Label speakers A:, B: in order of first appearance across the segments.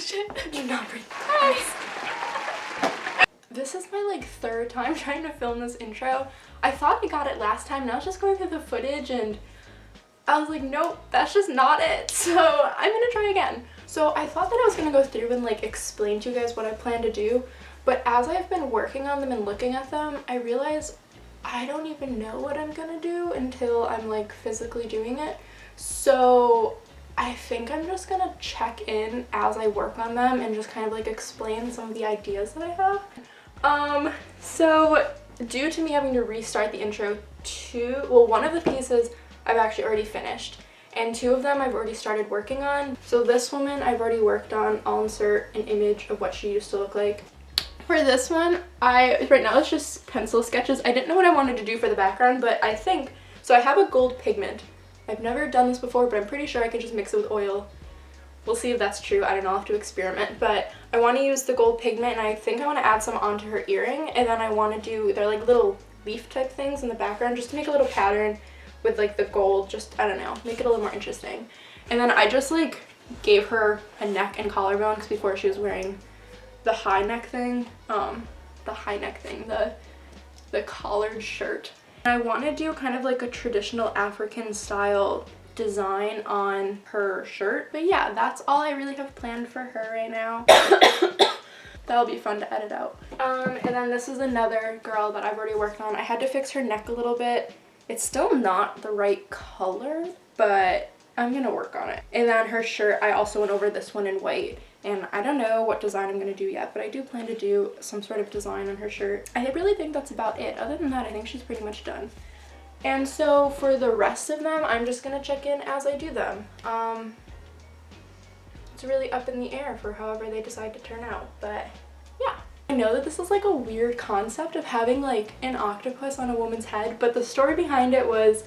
A: shit. Do not breathe. Guys. This is my like third time trying to film this intro. I thought I got it last time, and I was just going through the footage and I was like, nope, that's just not it. So I'm gonna try again. So I thought that I was gonna go through and like explain to you guys what I plan to do, but as I've been working on them and looking at them, I realize I don't even know what I'm gonna do until I'm like physically doing it. So I think I'm just gonna check in as I work on them and just kind of like explain some of the ideas that I have. So due to me having to restart the intro, one of the pieces I've actually already finished, and two of them I've already started working on. So this woman I've already worked on. I'll insert an image of what she used to look like. For this one, right now it's just pencil sketches. I didn't know what I wanted to do for the background, but I think, so I have a gold pigment. I've never done this before, but I'm pretty sure I could just mix it with oil. We'll see if that's true. I don't know, I'll have to experiment. But I want to use the gold pigment, and I think I want to add some onto her earring, and then I want to do, they're like little leaf type things in the background just to make a little pattern with like the gold, just, I don't know, make it a little more interesting. And then I just like gave her a neck and collarbone because before she was wearing the high neck thing, the collared shirt. And I want to do kind of like a traditional African style design on her shirt. But yeah, that's all I really have planned for her right now. That'll be fun to edit out. And then this is another girl that I've already worked on. I had to fix her neck a little bit. It's still not the right color, but I'm gonna work on it. And then her shirt, I also went over this one in white. And I don't know what design I'm gonna do yet, but I do plan to do some sort of design on her shirt. I really think that's about it. Other than that, I think she's pretty much done. And so for the rest of them, I'm just gonna check in as I do them. It's really up in the air for however they decide to turn out, but yeah. I know that this is like a weird concept of having like an octopus on a woman's head, but the story behind it was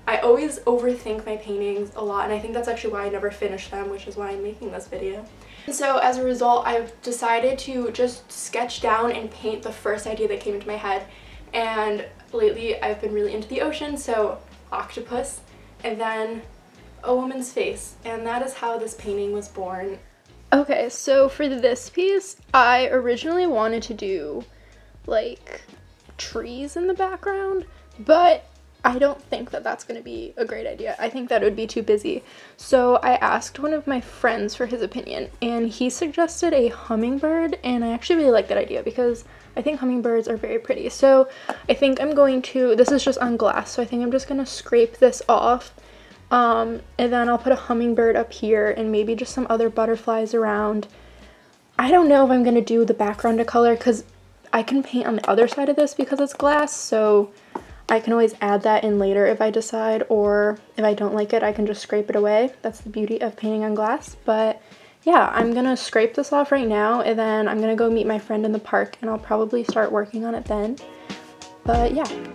A: I always overthink my paintings a lot, and I think that's actually why I never finish them, which is why I'm making this video. And so as a result, I've decided to just sketch down and paint the first idea that came into my head. And lately I've been really into the ocean, so octopus, and then a woman's face, and that is how this painting was born. Okay, so for this piece, I originally wanted to do like trees in the background, but I don't think that that's going to be a great idea. I think that would be too busy. So I asked one of my friends for his opinion, and he suggested a hummingbird, and I actually really like that idea because I think hummingbirds are very pretty. So I think I'm going to, this is just on glass, so I think I'm just going to scrape this off. And then I'll put a hummingbird up here and maybe just some other butterflies around. I don't know if I'm going to do the background to color because I can paint on the other side of this because it's glass, so I can always add that in later if I decide, or if I don't like it, I can just scrape it away. That's the beauty of painting on glass. But yeah, I'm going to scrape this off right now, and then I'm going to go meet my friend in the park, and I'll probably start working on it then. But yeah.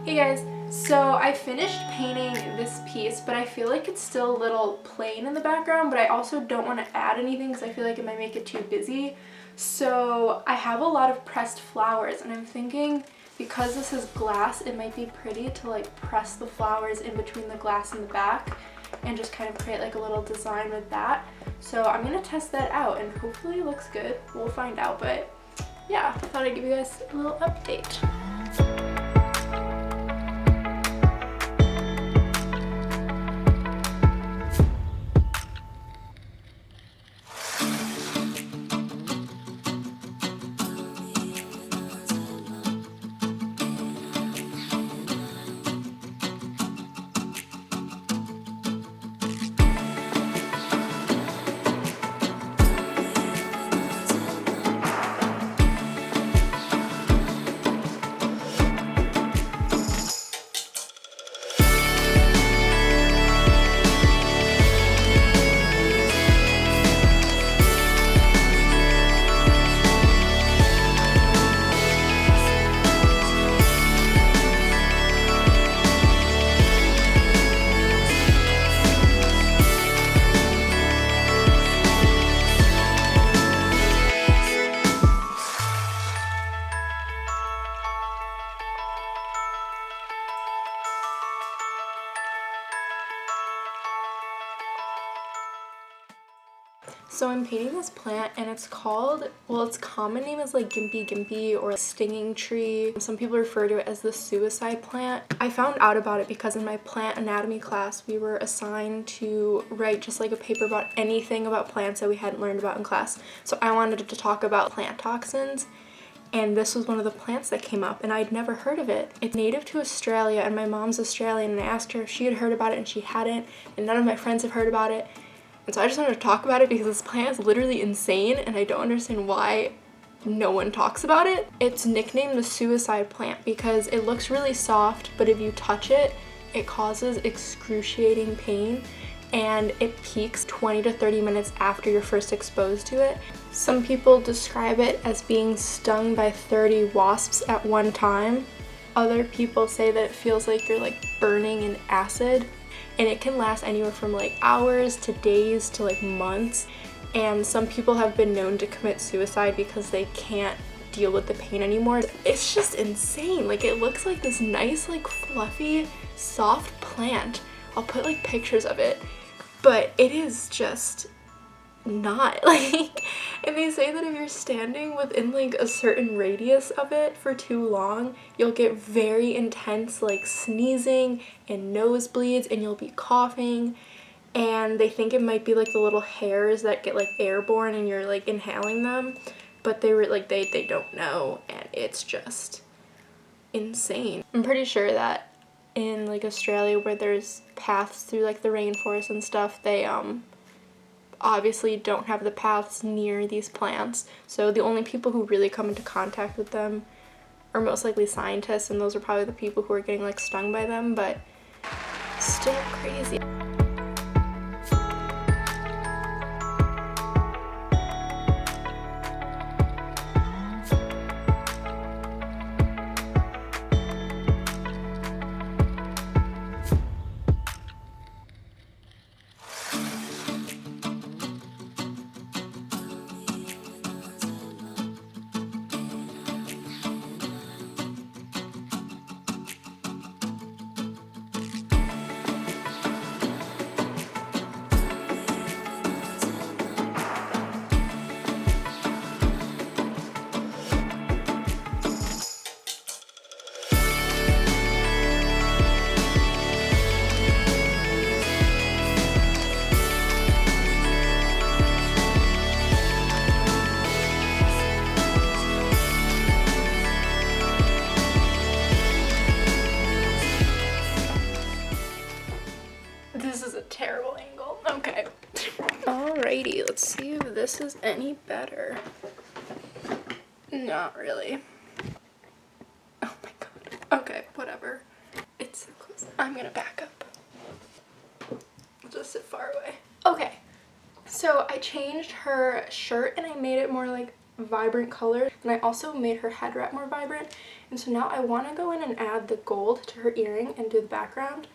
A: Hey guys, So I finished painting this piece, but I feel like it's still a little plain in the background, but I also don't want to add anything because I feel like it might make it too busy. So I have a lot of pressed flowers, and I'm thinking because this is glass, it might be pretty to like press the flowers in between the glass and the back and just kind of create like a little design with that. So I'm gonna test that out and hopefully it looks good. We'll find out, but yeah, I thought I'd give you guys a little update. So I'm painting this plant and it's called, well, its common name is like Gimpy Gimpy or stinging tree. Some people refer to it as the suicide plant. I found out about it because in my plant anatomy class we were assigned to write just like a paper about anything about plants that we hadn't learned about in class. So I wanted to talk about plant toxins, and this was one of the plants that came up and I'd never heard of it. It's native to Australia and my mom's Australian, and I asked her if she had heard about it and she hadn't, and none of my friends have heard about it. And so I just wanted to talk about it because this plant is literally insane and I don't understand why no one talks about it. It's nicknamed the suicide plant because it looks really soft, but if you touch it, it causes excruciating pain and it peaks 20 to 30 minutes after you're first exposed to it. Some people describe it as being stung by 30 wasps at one time. Other people say that it feels like you're like burning in acid. And it can last anywhere from like hours to days to like months. And some people have been known to commit suicide because they can't deal with the pain anymore. It's just insane. Like it looks like this nice like fluffy soft plant. I'll put like pictures of it, but it is just not like, and they say that if you're standing within like a certain radius of it for too long, you'll get very intense like sneezing and nosebleeds and you'll be coughing, and they think it might be like the little hairs that get like airborne and you're like inhaling them, but they were like they don't know, and it's just insane. I'm pretty sure that in like Australia where there's paths through like the rainforest and stuff, they obviously don't have the paths near these plants, so the only people who really come into contact with them are most likely scientists, and those are probably the people who are getting like stung by them, but still crazy. This is a terrible angle. Okay. Alrighty, let's see if this is any better. Not really. Oh my god. Okay, whatever. It's so close. I'm gonna back up. I'll just sit far away. Okay. So I changed her shirt and I made it more like vibrant color, and I also made her head wrap more vibrant. And so now I want to go in and add the gold to her earring and do the background,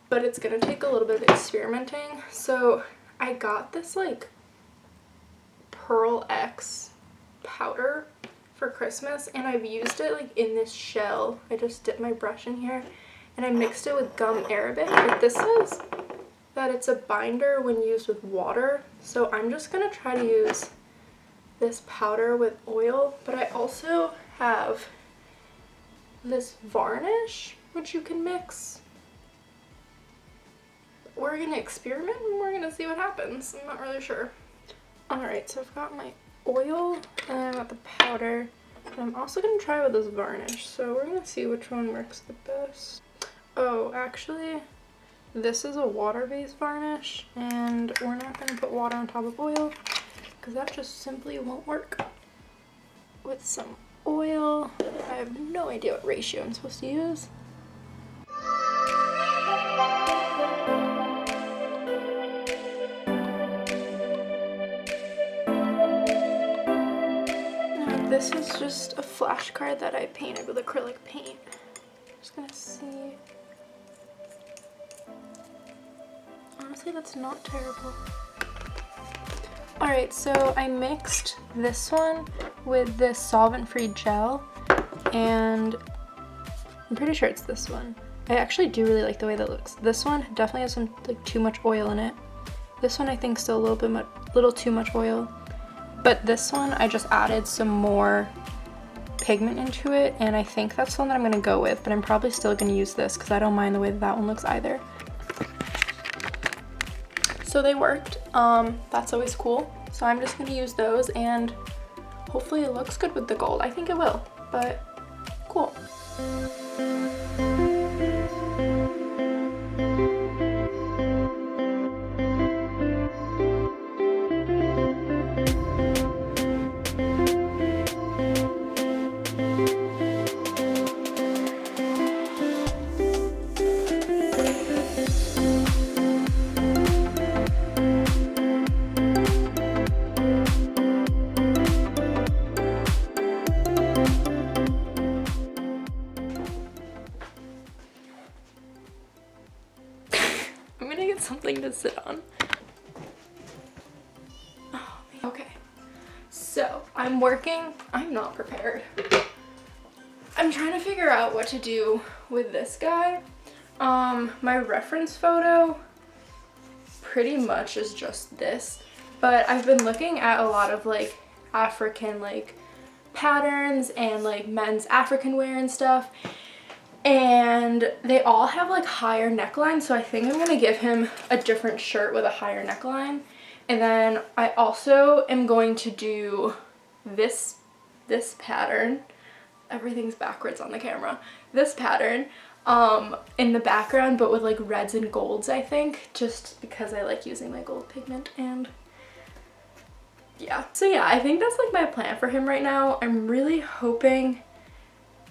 A: but it's gonna take a little bit of experimenting. So I got this like Pearl X powder for Christmas, and I've used it like in this shell. I just dipped my brush in here and I mixed it with gum arabic, but this says that it's a binder when used with water, so I'm just gonna try to use this powder with oil. But I also have this varnish which you can mix. We're gonna experiment and we're gonna see what happens. I'm not really sure. Alright, so I've got my oil and I got the powder, and I'm also gonna try with this varnish, so we're gonna see which one works the best. Oh, actually this is a water-based varnish, and we're not gonna put water on top of oil because that just simply won't work. With some oil, I have no idea what ratio I'm supposed to use. This is just a flashcard that I painted with acrylic paint. Just gonna see. Honestly, that's not terrible. Alright, so I mixed this one with this solvent-free gel, and I'm pretty sure it's this one. I actually do really like the way that looks. This one definitely has some like too much oil in it. This one I think still a little too much oil. But this one, I just added some more pigment into it, and I think that's the one that I'm going to go with, but I'm probably still going to use this because I don't mind the way that one looks either. So they worked. That's always cool. So I'm just going to use those, and hopefully it looks good with the gold. I think it will, but cool. Something to sit on. Oh, man. Okay, so I'm not prepared. I'm trying to figure out what to do with this guy. My reference photo pretty much is just this, but I've been looking at a lot of like African like patterns and like men's African wear and stuff, and they all have like higher necklines, so I think I'm gonna give him a different shirt with a higher neckline. And then I also am going to do this pattern. Everything's backwards on the camera. This pattern in the background, but with like reds and golds, I think, just because I like using my gold pigment. And yeah, so yeah, I think that's like my plan for him right now. I'm really hoping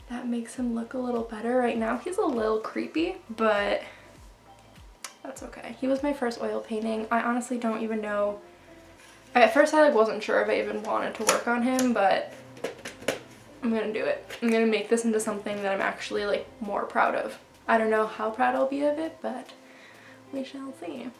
A: that makes him look a little better. Right now he's a little creepy, but that's okay. He was my first oil painting. I honestly don't even know. At first I like wasn't sure if I even wanted to work on him, but I'm gonna do it. I'm gonna make this into something that I'm actually like more proud of. I don't know how proud I'll be of it, but we shall see.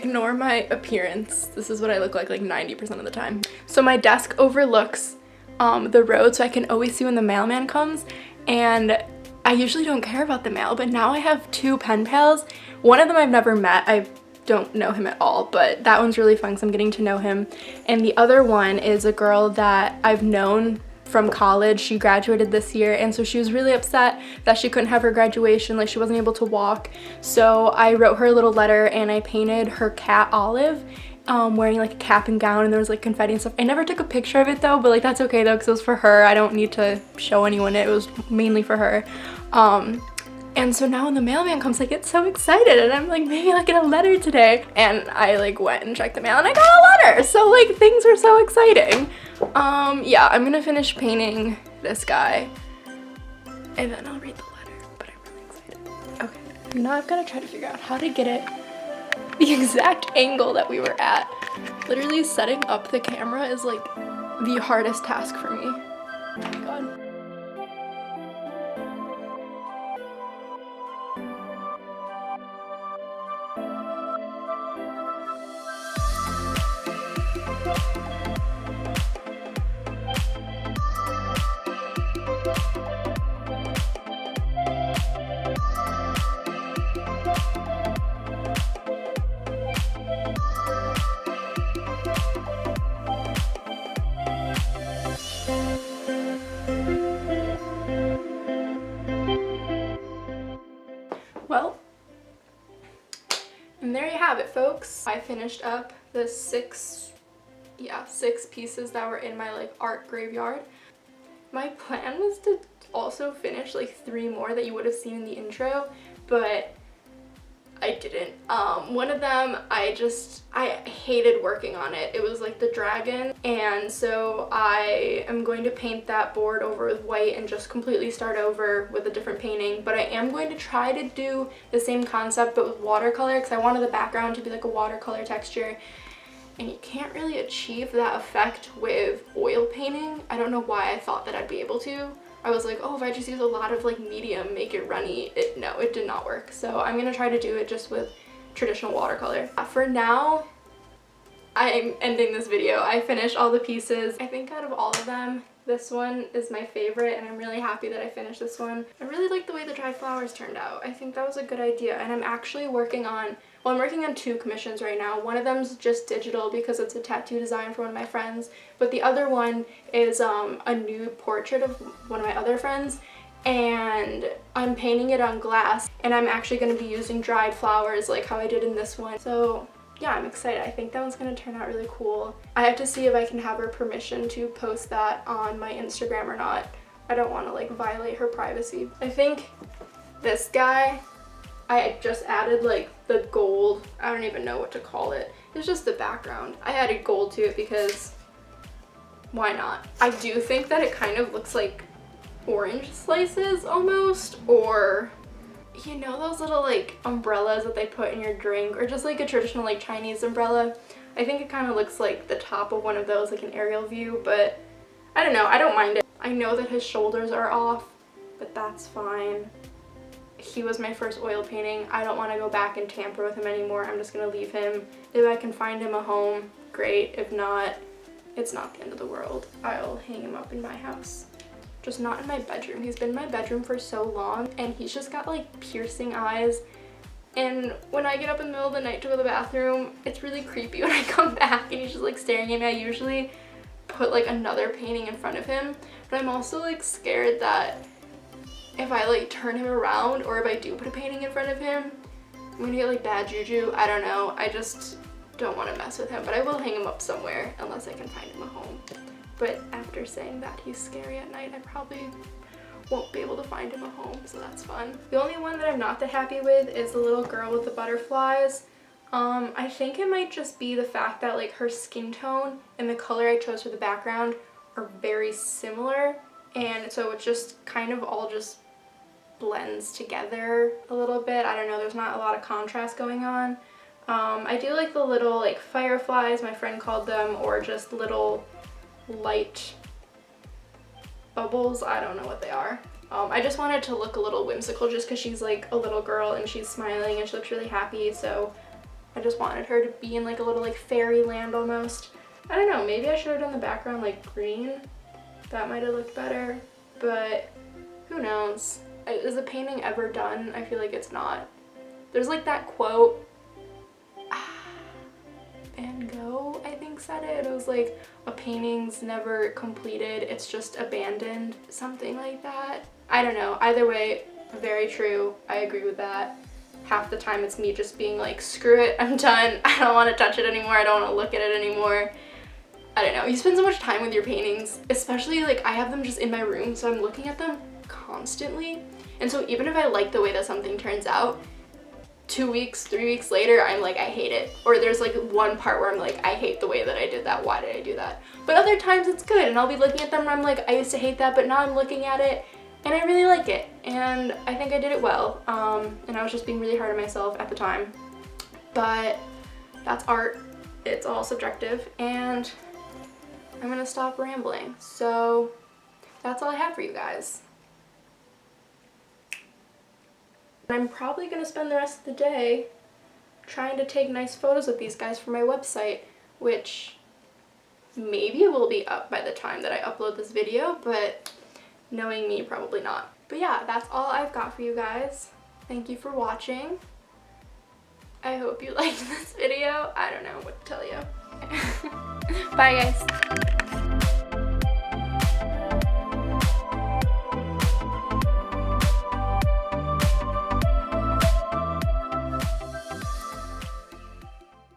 A: Ignore my appearance. This is what I look like 90% of the time. So my desk overlooks the road, so I can always see when the mailman comes, and I usually don't care about the mail, but now I have 2 pen pals. One of them I've never met. I don't know him at all, but that one's really fun because I'm getting to know him. And the other one is a girl that I've known from college. She graduated this year, and so she was really upset that she couldn't have her graduation, like she wasn't able to walk. So I wrote her a little letter and I painted her cat Olive, wearing like a cap and gown, and there was like confetti and stuff. I never took a picture of it though, but like that's okay though because it was for her. I don't need to show anyone it was mainly for her. And so now when the mailman comes, I get so excited, and I'm like, maybe I'll get a letter today. And I like went and checked the mail and I got a letter. So like things are so exciting. Yeah, I'm gonna finish painting this guy and then I'll read the letter, but I'm really excited. Okay, now I've got to try to figure out how to get it the exact angle that we were at. Literally setting up the camera is like the hardest task for me. Oh my god. Well, and there you have it, folks. I finished up the 6 pieces that were in my like art graveyard. My plan was to also finish like 3 more that you would have seen in the intro, but I didn't. One of them, I hated working on it. It was like the dragon, and so I am going to paint that board over with white and just completely start over with a different painting. But I am going to try to do the same concept but with watercolor, because I wanted the background to be like a watercolor texture, and you can't really achieve that effect with oil painting. I don't know why I thought that I'd be able to. I was like, oh, if I just use a lot of like medium, make it runny. No, it did not work. So I'm gonna try to do it just with traditional watercolor. For now, I'm ending this video. I finished all the pieces. I think out of all of them, this one is my favorite, and I'm really happy that I finished this one. I really like the way the dried flowers turned out. I think that was a good idea, and I'm actually working on, well, I'm working on 2 commissions right now. One of them's just digital because it's a tattoo design for one of my friends, but the other one is a nude portrait of one of my other friends, and I'm painting it on glass, and I'm actually going to be using dried flowers like how I did in this one. So yeah, I'm excited. I think that one's going to turn out really cool. I have to see if I can have her permission to post that on my Instagram or not. I don't want to like violate her privacy. I think this guy, I just added like the gold, I don't even know what to call it. It's just the background. I added gold to it because why not? I do think that it kind of looks like orange slices almost, or you know those little like umbrellas that they put in your drink, or just like a traditional like Chinese umbrella. I think it kind of looks like the top of one of those, like an aerial view, but I don't know, I don't mind it. I know that his shoulders are off, but that's fine. He was my first oil painting. I don't want to go back and tamper with him anymore. I'm just gonna leave him. If I can find him a home, great. If not, it's not the end of the world. I'll hang him up in my house. Just not in my bedroom. He's been in my bedroom for so long, and he's just got like piercing eyes, and when I get up in the middle of the night to go to the bathroom, it's really creepy when I come back and he's just like staring at me. I usually put like another painting in front of him, but I'm also like scared that if I like turn him around, or if I do put a painting in front of him, I'm gonna get like bad juju. I don't know. I just don't want to mess with him, but I will hang him up somewhere unless I can find him a home. But after saying that he's scary at night, I probably won't be able to find him a home, so that's fun. The only one that I'm not that happy with is the little girl with the butterflies. I think it might just be the fact that like her skin tone and the color I chose for the background are very similar, and so it just kind of all just blends together a little bit. I don't know, there's not a lot of contrast going on. I do like the little like fireflies, my friend called them, or just little light bubbles. I don't know what they are. I just wanted to look a little whimsical just because she's like a little girl and she's smiling and she looks really happy, so I I just wanted her to be in like a little like fairyland almost. I don't know, maybe I should have done the background like green. That might have looked better, but who knows? Is the painting ever done? I feel like it's not. There's like that quote, Van Gogh I think said it. It was like, a painting's never completed, it's just abandoned, something like that. I don't know, either way, very true. I agree with that. Half the time it's me just being like, screw it, I'm done. I don't want to touch it anymore. I don't want to look at it anymore. I don't know. You spend so much time with your paintings, especially like I have them just in my room, so I'm looking at them constantly. And so even if I like the way that something turns out, 2 weeks, 3 weeks later, I'm like, I hate it. Or there's like one part where I'm like, I hate the way that I did that. Why did I do that? But other times it's good, and I'll be looking at them and I'm like, I used to hate that, but now I'm looking at it and I really like it. And I think I did it well. And I was just being really hard on myself at the time. But that's art. It's all subjective. And I'm gonna stop rambling. So that's all I have for you guys. I'm probably gonna spend the rest of the day trying to take nice photos of these guys for my website, which maybe will be up by the time that I upload this video, but knowing me, probably not. But yeah, that's all I've got for you guys. Thank you for watching. I hope you liked this video. I don't know what to tell you. Bye guys.